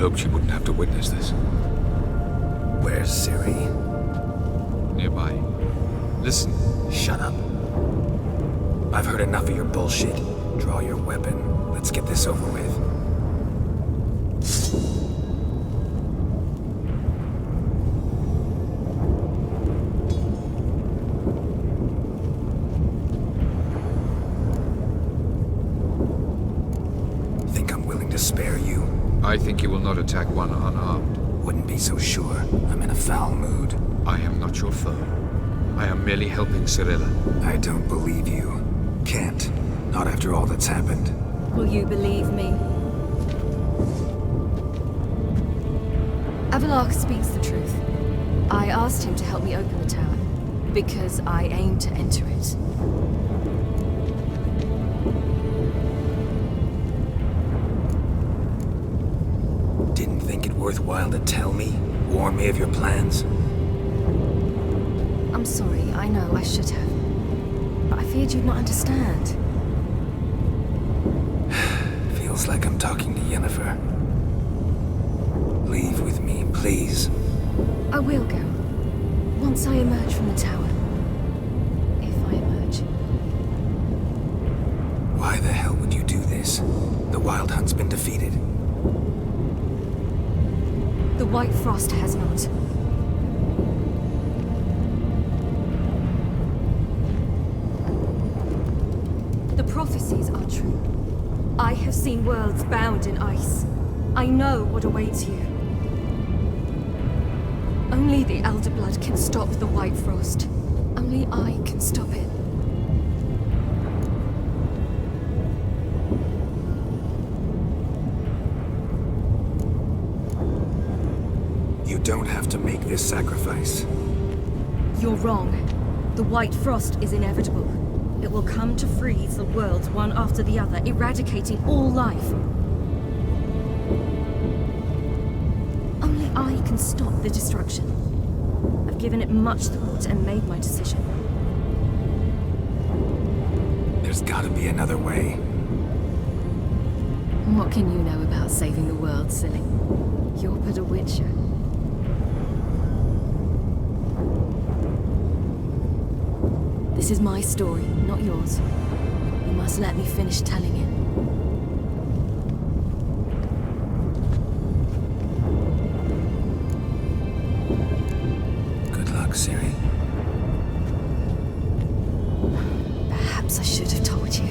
hoped she wouldn't have to witness this. Where's Siri? Nearby. Listen. Shut up. I've heard enough of your bullshit. Draw your weapon. Let's get this over with. Think I'm willing to spare you? I think you will not attack one unarmed. Wouldn't be so sure. I'm in a foul mood. I am not your foe. I am merely helping Cyrilla. I don't believe you. Can't. Not after all that's happened. Will you believe me? Avalark speaks the truth. I asked him to help me open the tower, because I aim to enter it. Didn't think it worthwhile to tell me? Warn me of your plans? I'm sorry, I know I should have. But I feared you'd not understand. Feels like I'm talking to Yennefer. Leave with me, please. I will go. Once I emerge from the tower. If I emerge. Why the hell would you do this? The Wild Hunt's been defeated. The White Frost has not. The prophecies are true. I have seen worlds bound in ice. I know what awaits you. Only the Elder Blood can stop the White Frost. Only I can stop it. You don't have to make this sacrifice. You're wrong. The White Frost is inevitable. It will come to freeze the worlds one after the other, eradicating all life. Only I can stop the destruction. I've given it much thought and made my decision. There's gotta be another way. What can you know about saving the world, silly? You're but a witcher. This is my story, not yours. You must let me finish telling it. Good luck, Siri. Perhaps I should have told you.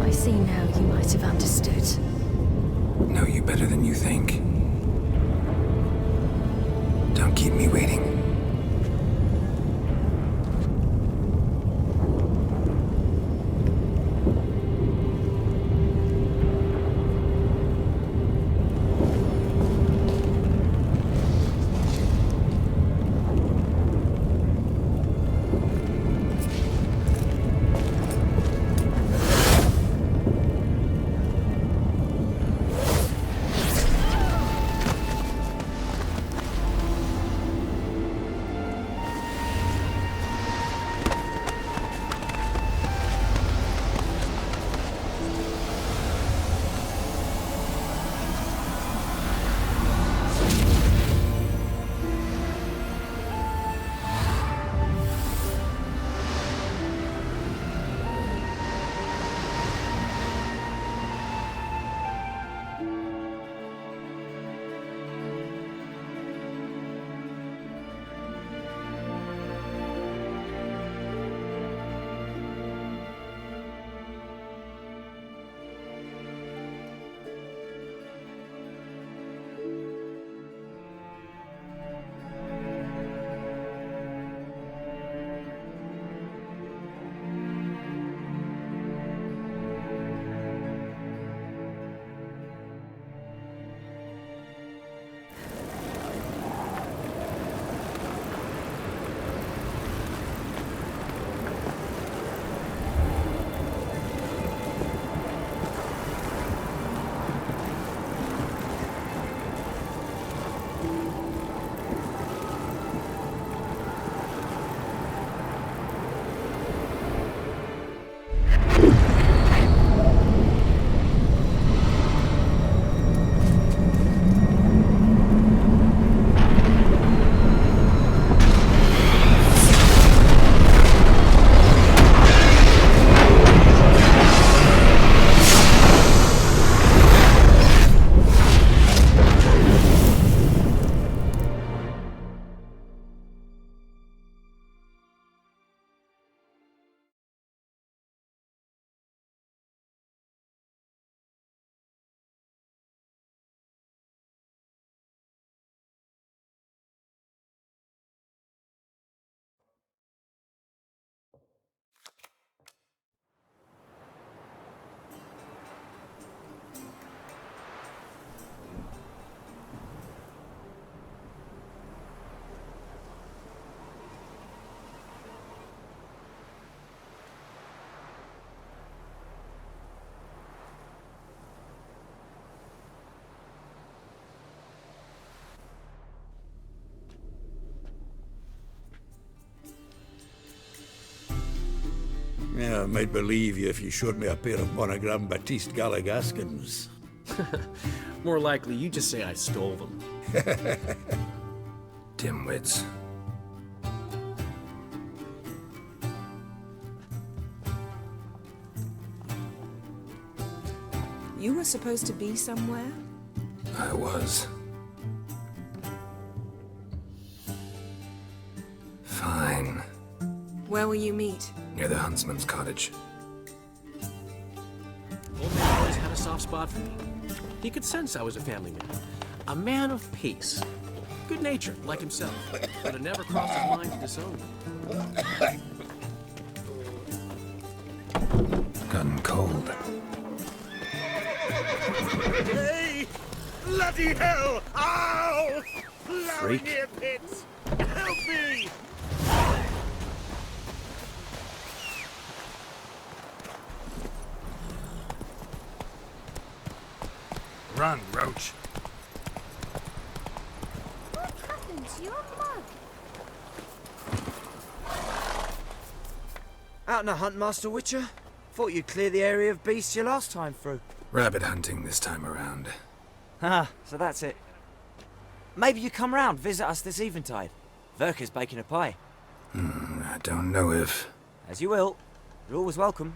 I see now you might have understood. Know you better than you think. Don't keep me waiting. might believe you if you showed me a pair of monogram Batiste Galligaskins. More likely, you just say I stole them. Dimwits. You were supposed to be somewhere? I was. Fine. Where will you meet? Near the huntsman's cottage. Old man always had a soft spot for me. He could sense I was a family man. A man of peace. Good-natured, like himself. But it never crossed his mind to disown me. Gotten cold. Hey! Bloody hell! Ow! Larry Freak. near pits! Help me! Run, Roach. What happened to your mug? Out on a hunt, Master Witcher? Thought you'd clear the area of beasts your last time through. Rabbit hunting this time around. Ah, so that's it. Maybe you come round, visit us this eventide. Verka's baking a pie. I don't know if... As you will. You're always welcome.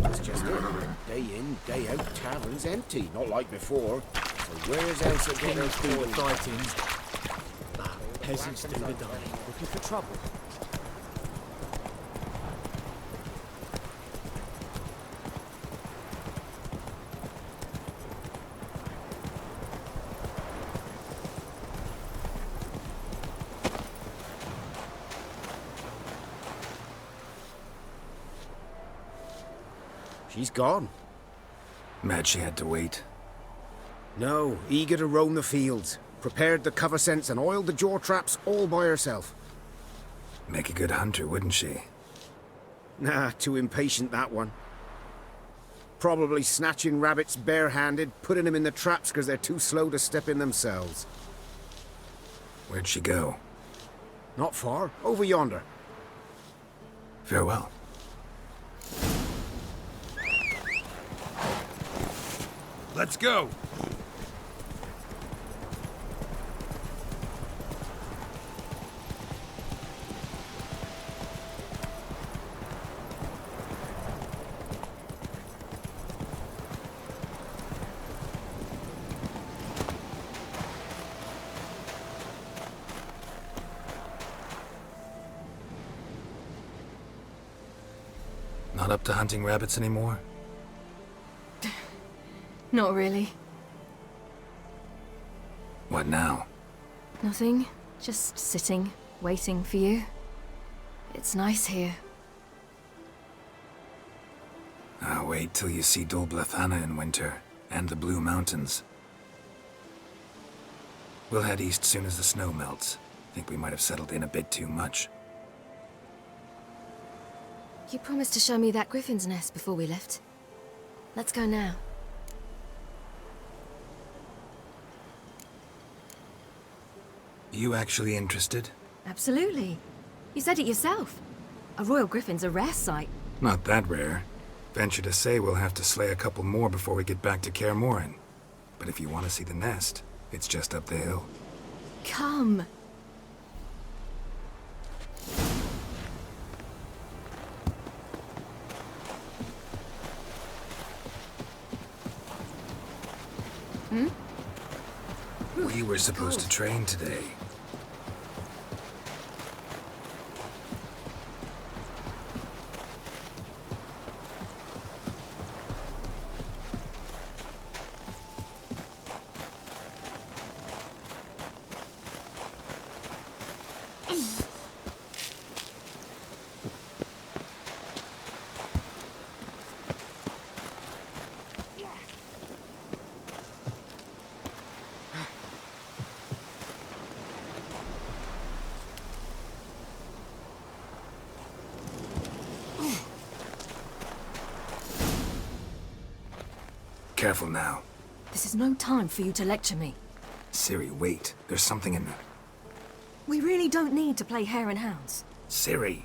It's just it. Day in, day out, tavern's empty. Not like before. So where's else it getting Do the fighting. Peasants do the dying. Looking for trouble? She's gone. Mad she had to wait. No, eager to roam the fields. Prepared the cover scents and oiled the jaw traps all by herself. Make a good hunter, wouldn't she? Nah, too impatient, that one. Probably snatching rabbits barehanded, putting them in the traps because they're too slow to step in themselves. Where'd she go? Not far, over yonder. Farewell. Let's go! Not up to hunting rabbits anymore? Not really. What now? Nothing. Just sitting, waiting for you. It's nice here. I'll wait till you see Dol Blethana in winter, and the Blue Mountains. We'll head east soon as the snow melts. Think we might have settled in a bit too much. You promised to show me that griffin's nest before we left. Let's go now. You actually interested? Absolutely. You said it yourself. A royal griffin's a rare sight. Not that rare. Venture to say we'll have to slay a couple more before we get back to Kaer Morhen. But if you want to see the nest, it's just up the hill. Come. We were supposed to train today. Careful now. This is no time for you to lecture me. Ciri, wait. There's something in there. We really don't need to play hare and hounds. Siri.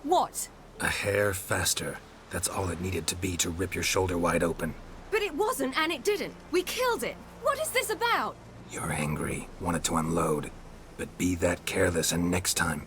What? A hair faster. That's all it needed to be to rip your shoulder wide open. But it wasn't, and it didn't. We killed it. What is this about? You're angry, wanted to unload. But be that careless and next time.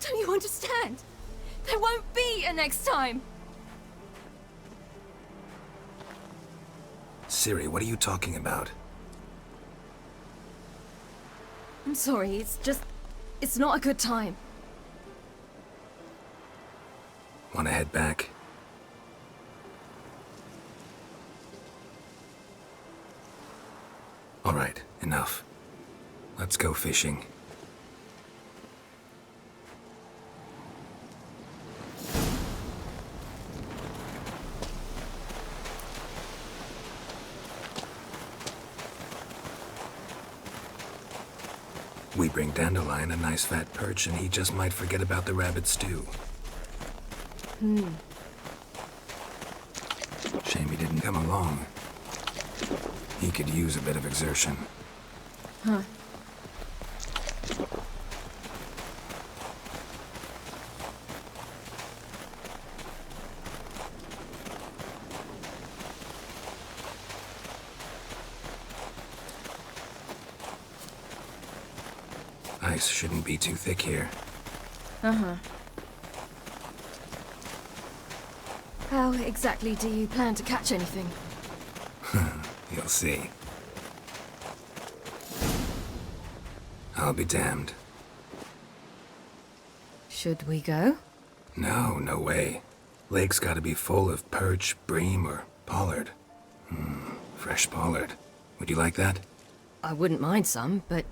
Don't you understand? There won't be a next time. Siri, what are you talking about? I'm sorry, it's not a good time. Want to head back? All right, enough. Let's go fishing. We bring Dandelion a nice fat perch, and he just might forget about the rabbit stew. Shame he didn't come along. He could use a bit of exertion. Huh. Ice shouldn't be too thick here. Uh-huh. How exactly do you plan to catch anything? You'll see. I'll be damned. Should we go? No, no way. Lake's gotta be full of perch, bream, or pollard. Fresh pollard. Would you like that? I wouldn't mind some, but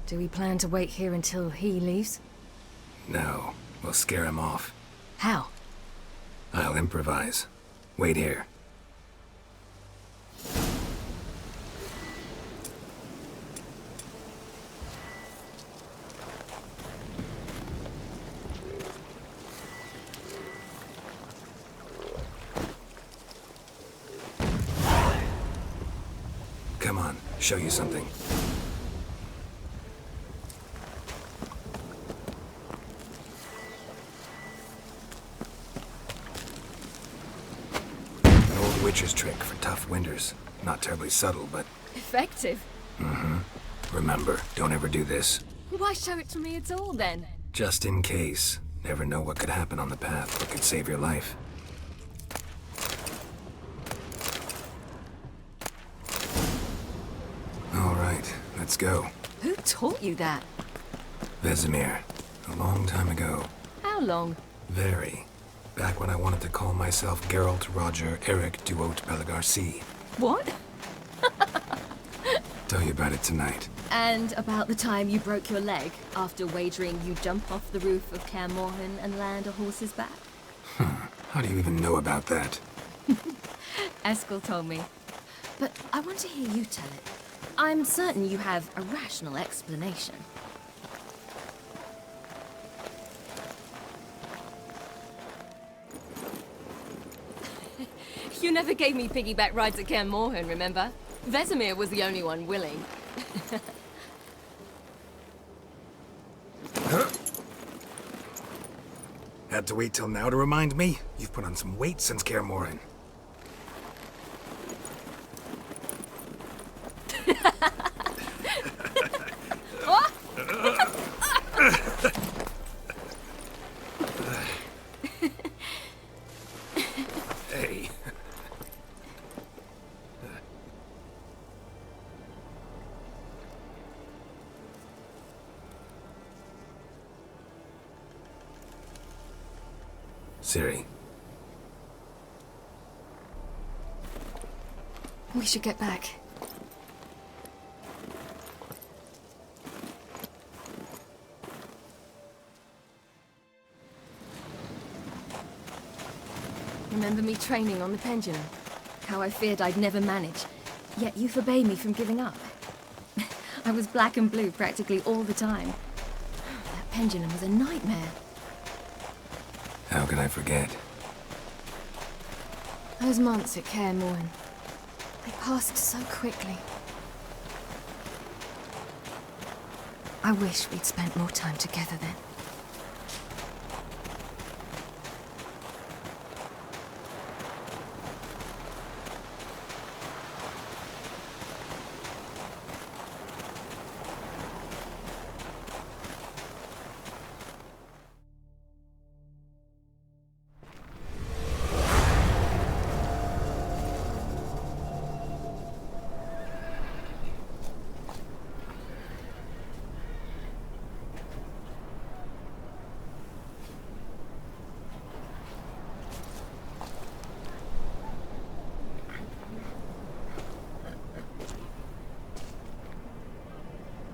do we plan to wait here until he leaves? No, we'll scare him off. How? I'll improvise. Wait here. Come on, show you something. Witch's trick for tough winters. Not terribly subtle, but... Effective? Remember, don't ever do this. Why show it to me at all, then? Just in case. Never know what could happen on the path, what could save your life. All right, let's go. Who taught you that? Vesemir. A long time ago. How long? Very. Back when I wanted to call myself Geralt Roger Eric Duot Belagarcy. What? Tell you about it tonight. And about the time you broke your leg after wagering you jump off the roof of Kaer Morhen and land a horse's back? How do you even know about that? Eskel told me. But I want to hear you tell it. I'm certain you have a rational explanation. You never gave me piggyback rides at Kaer Morhen, remember? Vesemir was the only one willing. Had to wait till now to remind me? You've put on some weight since Kaer Morhen. Hey. Siri. We should get back. remember me training on the pendulum? How I feared I'd never manage, yet you forbade me from giving up. I was black and blue practically all the time. That pendulum was a nightmare. How can I forget? Those months at Kaer Morhen, they passed so quickly. I wish we'd spent more time together then.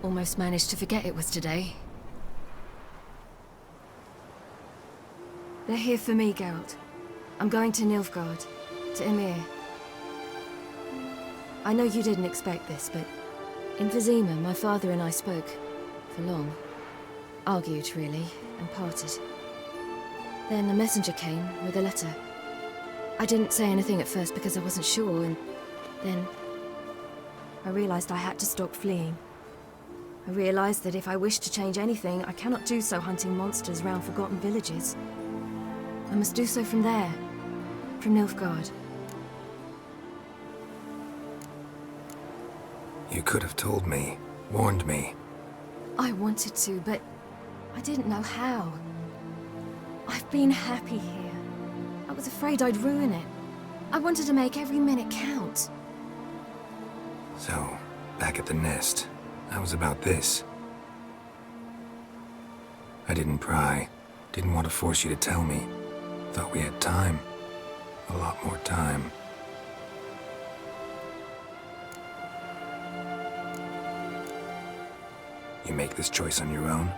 Almost managed to forget it was today. They're here for me, Geralt. I'm going to Nilfgaard, to Emir. I know you didn't expect this, but in Vizima, my father and I spoke for long. Argued, really, and parted. Then a messenger came with a letter. I didn't say anything at first because I wasn't sure, and then I realized I had to stop fleeing. I realized that if I wish to change anything, I cannot do so hunting monsters round forgotten villages. I must do so from there, from Nilfgaard. You could have told me, warned me. I wanted to, but I didn't know how. I've been happy here. I was afraid I'd ruin it. I wanted to make every minute count. So, back at the nest, I was about this. I didn't pry. Didn't want to force you to tell me. Thought we had time. A lot more time. You make this choice on your own?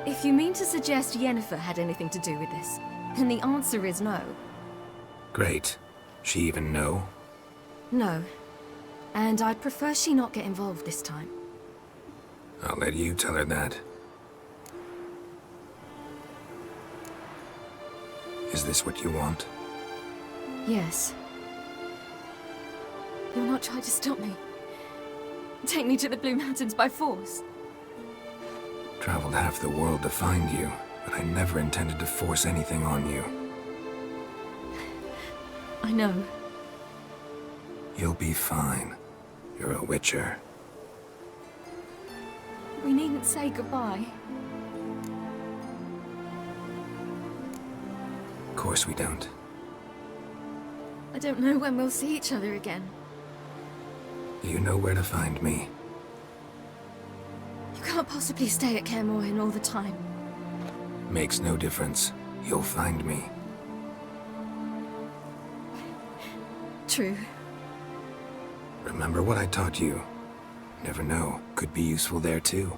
If you mean to suggest Yennefer had anything to do with this, then the answer is no. Great. She even know? No. And I'd prefer she not get involved this time. I'll let you tell her that. Is this what you want? Yes. You'll not try to stop me. Take me to the Blue Mountains by force. Traveled half the world to find you, but I never intended to force anything on you. I know. You'll be fine. You're a witcher. We needn't say goodbye. Of course we don't. I don't know when we'll see each other again. You know where to find me. You can't possibly stay at Kaer Morhen all the time. Makes no difference. You'll find me. True. Remember what I taught you. Never know, could be useful there too.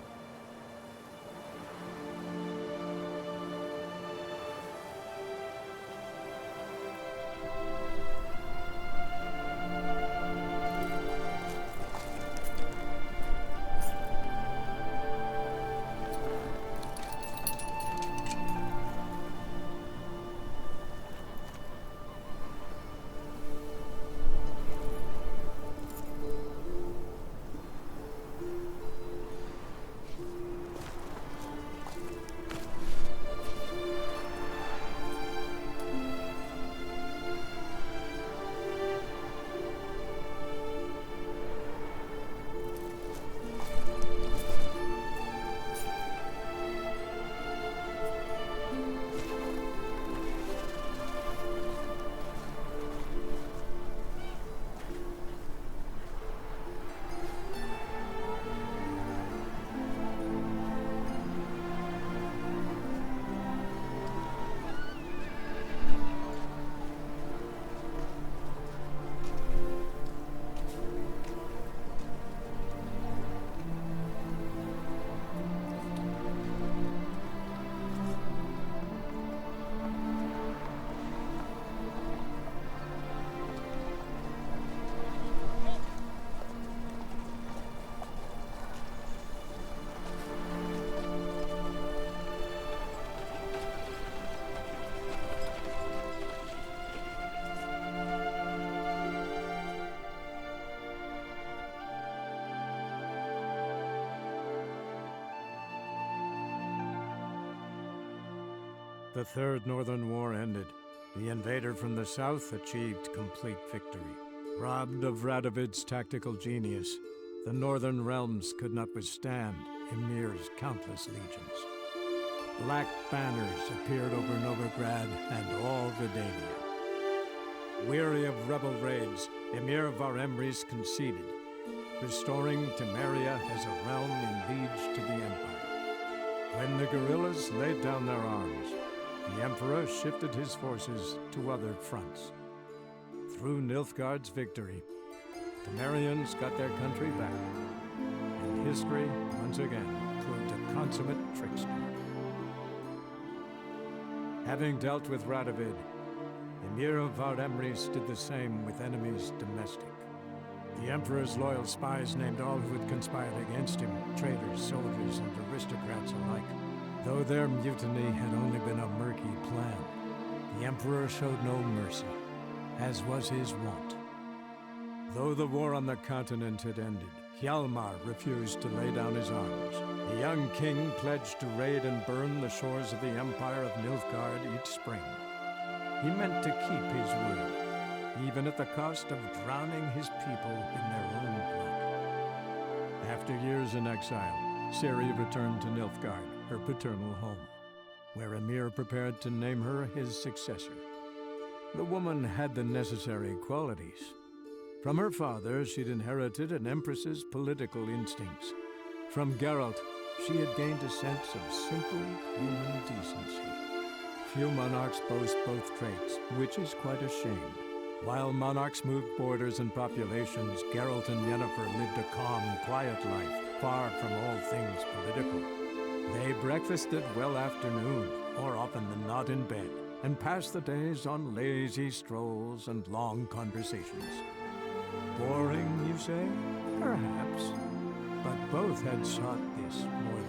The Third Northern War ended. The invader from the south achieved complete victory. Robbed of Radovid's tactical genius, the northern realms could not withstand Emir's countless legions. Black banners appeared over Novigrad and all Vidania. Weary of rebel raids, Emir Varemris conceded, restoring Temeria as a realm in liege to the Empire. When the guerrillas laid down their arms, the Emperor shifted his forces to other fronts. Through Nilfgaard's victory, Temerians got their country back, and history once again proved a consummate trickster. Having dealt with Radovid, Emir of Varemris did the same with enemies domestic. The Emperor's loyal spies named all who had conspired against him, traitors, soldiers, and aristocrats alike. Though their mutiny had only been a murky plan, the Emperor showed no mercy, as was his wont. Though the war on the continent had ended, Hjalmar refused to lay down his arms. The young king pledged to raid and burn the shores of the Empire of Nilfgaard each spring. He meant to keep his word, even at the cost of drowning his people in their own blood. After years in exile, Ciri returned to Nilfgaard, her paternal home, where Emir prepared to name her his successor. The woman had the necessary qualities. From her father, she'd inherited an empress's political instincts. From Geralt, she had gained a sense of simple human decency. Few monarchs boast both traits, which is quite a shame. While monarchs moved borders and populations, Geralt and Yennefer lived a calm, quiet life, far from all things political. They breakfasted well afternoon, more often than not in bed, and passed the days on lazy strolls and long conversations. Boring, you say? Perhaps. But both had sought this more